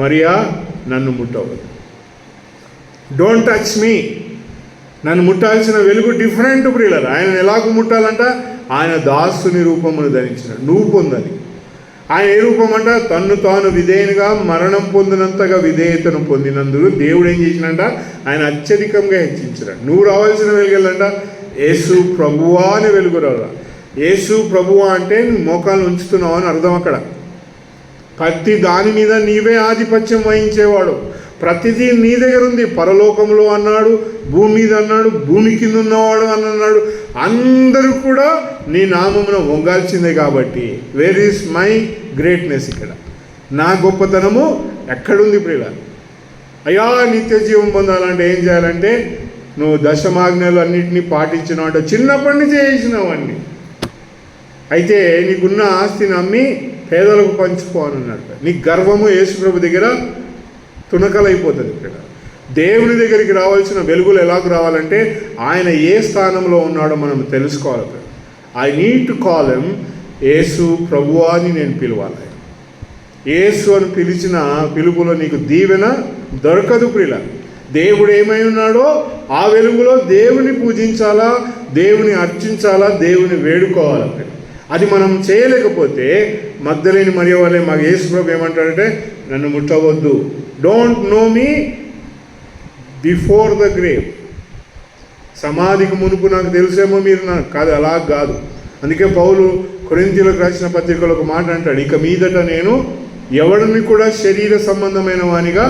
మరియా నన్ను ముట్టవద్దు, డోంట్ టచ్ మీ. నన్ను ముట్టాల్సిన వెలుగు డిఫరెంట్ ప్రియులరు. ఆయన ఎలాగ ముట్టాలంట? ఆయన దాసుని రూపమును ధరించినాడు. నువ్వు పొందాలి. ఆయన ఏ రూపం అంట? తన్ను తాను విధేయునిగా మరణం పొందినంతగా విధేయతను పొందినందుకు దేవుడు ఏం చేసినంట? ఆయన అత్యధికంగా హెచ్చించాడు. నువ్వు రావాల్సిన వెలుగలంట యేసు ప్రభువా అని వెలుగు రావాల. యేసు ప్రభువా అంటే నువ్వు మోకాలు ఉంచుతున్నావు అని అర్థం. అక్కడ ప్రతి దాని మీద నీవే ఆధిపత్యం వహించేవాడు. ప్రతిదీ నీ దగ్గర ఉంది. పరలోకంలో అన్నాడు, భూమి మీద అన్నాడు, భూమి కింద ఉన్నవాడు అని అన్నాడు. అందరూ కూడా నీ నామమున వంగాల్సిందే. కాబట్టి వేర్ ఈస్ మై గ్రేట్నెస్? ఇక్కడ నా గొప్పతనము ఎక్కడుంది ప్రియుల? అయ్యా నిత్య జీవం పొందాలంటే ఏం చేయాలంటే, నువ్వు దశమాజ్ఞలు అన్నింటినీ పాటించినావు అంటే చిన్నప్పటి నుంచి చేసినావు అన్నీ. అయితే నీకున్న ఆస్తిని అమ్మి పేదలకు పంచుకో అని అన్నాడు. నీ గర్వము యేసుప్రభు దగ్గర తునకలైపోతుంది. ఇక్కడ దేవుని దగ్గరికి రావాల్సిన వెలుగులు ఎలాగ రావాలంటే, ఆయన ఏ స్థానంలో ఉన్నాడో మనం తెలుసుకోవాలి. I need to call him Yesu ప్రభువా అని నేను పిలవాలి. యేసు అని పిలిచిన పిలుపులో నీకు దీవెన దొరకదు ప్రియుల. దేవుడు ఏమై ఉన్నాడో ఆ వెలుగులో దేవుని పూజించాలా, దేవుని అర్చించాలా, దేవుని వేడుకోవాలా. అది మనం చేయలేకపోతే మగ్దలేని మరియ వల్లే మాకు యేసు ప్రభు ఏమంటాడంటే, నన్ను ముట్టవద్దు, don't know me before the grave. సమాధికి మునుపు నాకు తెలుసేమో మీరు నాకు కాదు, అలా కాదు. అందుకే పౌలు కొరింథీయులకు రాసిన పత్రికలో ఒక మాట అంటాడు, ఇక మీదట నేను ఎవరిని కూడా శరీర సంబంధమైన వానిగా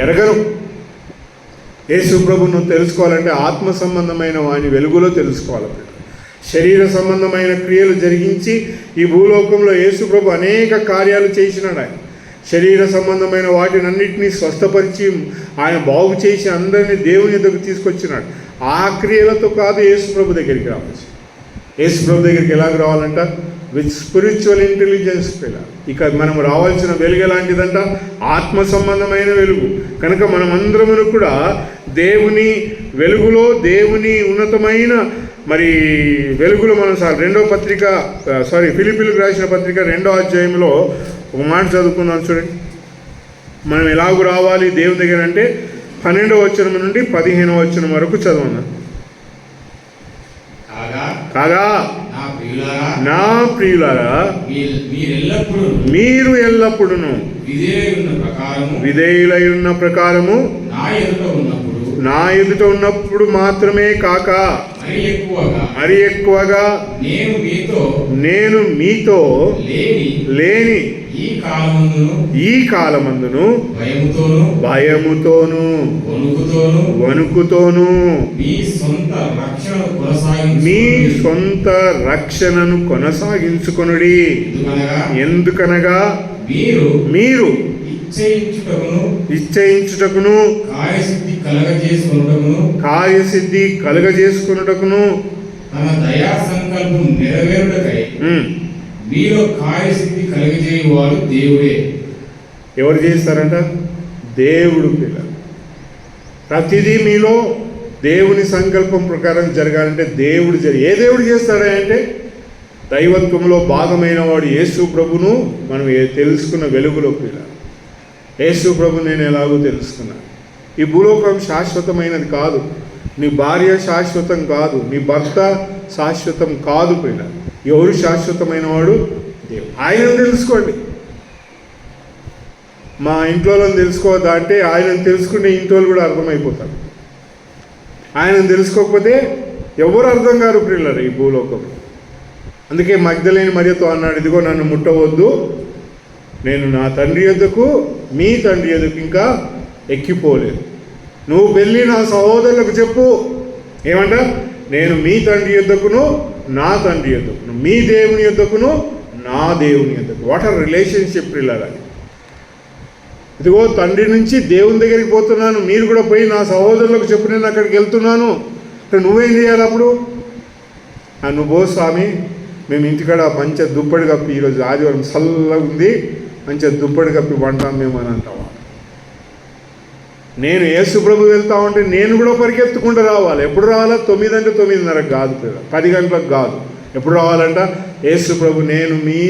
ఎరగను. యేసు ప్రభు నువ్వు తెలుసుకోవాలంటే ఆత్మ సంబంధమైన వాని వెలుగులో తెలుసుకోవాలి. శరీర సంబంధమైన క్రియలు జరిగించి ఈ భూలోకంలో యేసు ప్రభు అనేక కార్యాలు చేసినాడు. ఆయన శరీర సంబంధమైన వాటినన్నింటినీ స్వస్థపరిచి ఆయన బాగు చేసి అందరినీ దేవుని దగ్గరకు తీసుకొచ్చినాడు. ఆ క్రియలతో కాదు యేసు ప్రభు దగ్గరికి రావచ్చు. యేసు ప్రభు దగ్గరికి ఎలాగ రావాలంట? With spiritual intelligence. ఇక మనం రావాల్సిన వెలుగు ఎలాంటిదంట? ఆత్మ సంబంధమైన వెలుగు. కనుక మనమందరమును కూడా దేవుని వెలుగులో, దేవుని ఉన్నతమైన మరి వెలుగులో మనం ఫిలిప్పీలకు రాసిన పత్రిక 2వ అధ్యాయంలో ఒక మాట చదువుకుందాం చూడండి. మనం ఎలాగూ రావాలి దేవుని దగ్గర అంటే 12వ వచనం నుండి 15వ వచనం వరకు చదవను. కాగా నా ప్రియులారా, మీరు ఎల్లప్పుడూ విధేయులై ఉన్న ప్రకారము నా ఎదుట ఉన్నప్పుడు మాత్రమే కాక మరి ఎక్కువగా నేను మీతో లేని ఈ కాలమందును భయముతోను వణుకుతోను మీ సొంత రక్షణను కొనసాగించుకొనుడి. ఎందుకనగా మీరు ఇచ్చయించుటకును కార్యసిద్ధి కలగజేసుకొనుటకును తన దయా సంకల్పం నెరవేరుటకై మీలో కార్యసిద్ధి కలగజేయువాడు దేవుడే. ఎవరు చేస్తారంట? దేవుడు. పిల్లలు ప్రతిదీ మీలో దేవుని సంకల్పం ప్రకారం జరగాలంటే దేవుడు ఏ దేవుడు చేస్తాడంటే దైవత్వంలో భాగమైన వాడు యేసు ప్రభును మనం తెలుసుకున్న వెలుగులో. పిల్లలు యేసు ప్రభు నేను ఎలాగో తెలుసుకున్నాను. ఈ భూలోకం శాశ్వతమైనది కాదు, నీ భార్య శాశ్వతం కాదు, నీ భర్త శాశ్వతం కాదు. పిల్లలు ఎవరు శాశ్వతమైన వాడు? దేవుడు. ఆయనను తెలుసుకోండి. మా ఇంట్లో తెలుసుకోవద్దా అంటే ఆయనను తెలుసుకుంటే ఇంట్లో కూడా అర్థమైపోతారు. ఆయనను తెలుసుకోకపోతే ఎవరు అర్థం కారు పిల్లలు ఈ భూలోకంలో. అందుకే మగ్దలేని మరియతో అన్నాడు, ఇదిగో నన్ను ముట్టవద్దు, నేను నా తండ్రి యొద్దకు మీ తండ్రి యొద్దకు ఇంకా ఎక్కిపోలేదు. నువ్వు వెళ్ళి నా సహోదరులకు చెప్పు. ఏమంట? నేను మీ తండ్రి యొద్దకును నా తండ్రి యొద్దకును, మీ దేవుని యొద్దకును నా దేవుని యొద్దకు. వాట్ ఆర్ రిలేషన్షిప్ పిల్లలు. ఇదిగో తండ్రి నుంచి దేవుని దగ్గరికి పోతున్నాను, మీరు కూడా పోయి నా సహోదరులకు చెప్పు, నేను అక్కడికి వెళ్తున్నాను. నువ్వేం చేయాలి అప్పుడు? నువ్వు స్వామి, మేము ఇంటికాడ మంచిగా దుప్పటి కప్పి, ఈరోజు ఆదివారం చల్లగా ఉంది, మంచిగా దుప్పటి కప్పి వంటాం మేము అని అంటావా? నేను యేసు ప్రభు వెళ్తా ఉంటే నేను కూడా పరిగెత్తుకుంటూ రావాలి. ఎప్పుడు రావాలా? 9 అంటే 9:30 కాదు, 10 గంటలకు కాదు. ఎప్పుడు రావాలంట? యేసు ప్రభు నేను మీ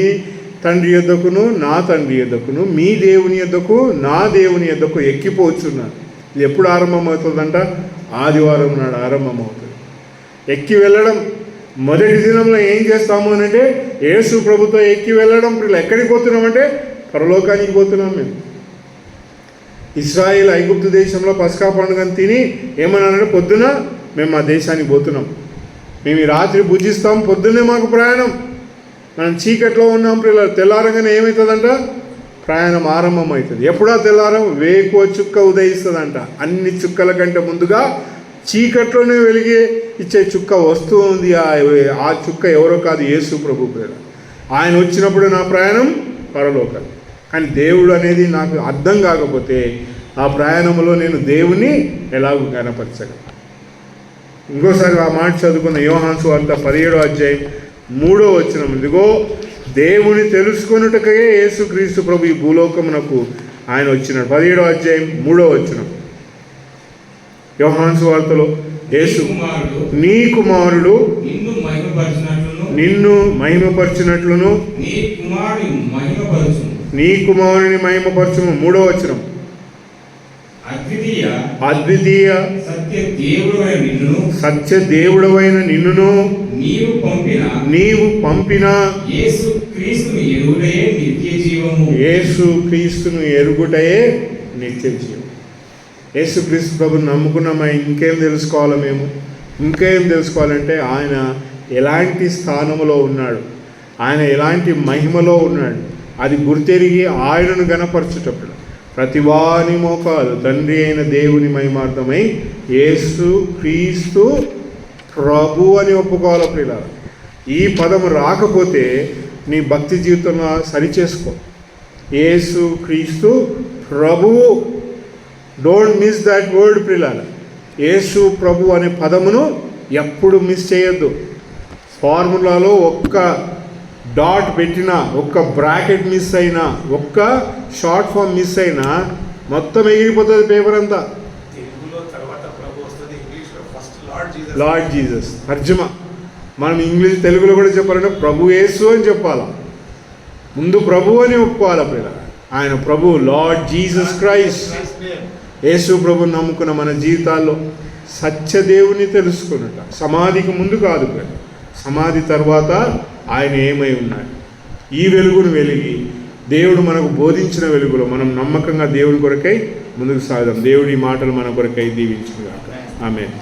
తండ్రి యొద్దకును నా తండ్రి యొద్దకును, మీ దేవుని యొద్దకు నా దేవుని యొద్దకు ఎక్కిపోవచ్చున్నాను. ఇది ఎప్పుడు ఆరంభమవుతుందంట? ఆదివారం నాడు ఆరంభమవుతుంది. ఎక్కి వెళ్ళడం. మొదటి దినంలో ఏం చేస్తాము అని అంటే యేసు ప్రభుతో ఎక్కి వెళ్ళడం. ఎక్కడికి పోతున్నామంటే పరలోకానికి పోతున్నాం. మేము ఇశ్రాయేల్ ఐగుప్తు దేశంలో పస్కా పండుగను తిని ఏమన్నానంటే పొద్దున మేము మా దేశానికి పోతున్నాం, మేము ఈ రాత్రి భుజిస్తాం, పొద్దున్నే మాకు ప్రయాణం. మనం చీకట్లో ఉన్నాం పిల్లలు. తెల్లారంగానే ఏమవుతుందంట? ప్రయాణం ఆరంభం అవుతుంది. ఎప్పుడా తెల్లారం? వేకువ చుక్క ఉదయిస్తుందంట. అన్ని చుక్కల కంటే ముందుగా చీకట్లోనే వెలిగే ఇచ్చే చుక్క వస్తూ ఉంది. ఆ చుక్క ఎవరో కాదు, యేసు ప్రభు పిల్లలు. ఆయన వచ్చినప్పుడు నా ప్రయాణం పరలోకం. కానీ దేవుడు అనేది నాకు అర్థం కాకపోతే ఆ ప్రయాణంలో నేను దేవుని ఎలాగూ కనపరచగలను. ఇంకోసారి ఆ మాట చదువుకున్న యోహాను సువార్త 17వ అధ్యాయం 3వ వచనం. ఇదిగో దేవుని తెలుసుకొనుటకే యేసుక్రీస్తు ప్రభు ఈ భూలోకమునకు ఆయన వచ్చినాడు. 17వ అధ్యాయం 3వ వచనం. యోహాను సువార్తలో యేసు నీ కుమారుడు నిన్ను మహిమపరిచినట్లును నీ కుమారుని మహిమపరచుము. 3వ వచనం, అద్వితీయ సత్య దేవుడవైన నిన్నును నీవు పంపిన యేసు క్రీస్తును ఎరుగుటయే నిత్య జీవం. యేసు క్రీస్తు ప్రభుని నమ్ముకున్నామా? ఇంకేం తెలుసుకోవాలి మేము? ఇంకేం తెలుసుకోవాలంటే ఆయన ఎలాంటి స్థానంలో ఉన్నాడు, ఆయన ఎలాంటి మహిమలో ఉన్నాడు, అది గుర్తెరిగి ఆయనను గణపరచుటప్పుడు ప్రతివాని మోకాలు తండ్రి అయిన దేవుని మహిమార్థమై యేసు క్రీస్తు ప్రభు అని ఒప్పుకోవాలి. ప్రియులారా, ఈ పదం రాకపోతే నీ భక్తి జీవితంలో సరిచేసుకో. యేసు క్రీస్తు ప్రభువు, డోంట్ మిస్ దట్ వర్డ్ ప్రియులారా. యేసు ప్రభు అనే పదమును ఎప్పుడు మిస్ చేయొద్దు. ఫార్ములాలో ఒక్క డాట్ పెట్టినా, ఒక్క బ్రాకెట్ మిస్ అయినా, ఒక్క షార్ట్ ఫామ్ మిస్ అయినా మొత్తం ఎగిరిపోతుంది పేపర్ అంతా. లార్డ్ జీసస్ తర్జుమ. మనం ఇంగ్లీష్ తెలుగులో కూడా చెప్పాలంటే ప్రభు యేసు అని చెప్పాలా. ముందు ప్రభు అని ఒప్పుకోవాలి పిల్ల. ఆయన ప్రభు, లార్డ్ జీసస్ క్రైస్ట్. యేసు ప్రభుని నమ్ముకున్న మన జీవితాల్లో సత్యదేవుని తెలుసుకున్నట. సమాధికి ముందు కాదు పిల్ల, సమాధి తర్వాత ఆయన ఏమై ఉన్నాడు. ఈ వెలుగును వెలిగి దేవుడు మనకు బోధించిన వెలుగులో మనం నమ్మకంగా దేవుని కొరకై ముందుకు సాగుదాం. దేవుడి మాటలు మన కొరకై దీవించుగాక. ఆమేన్.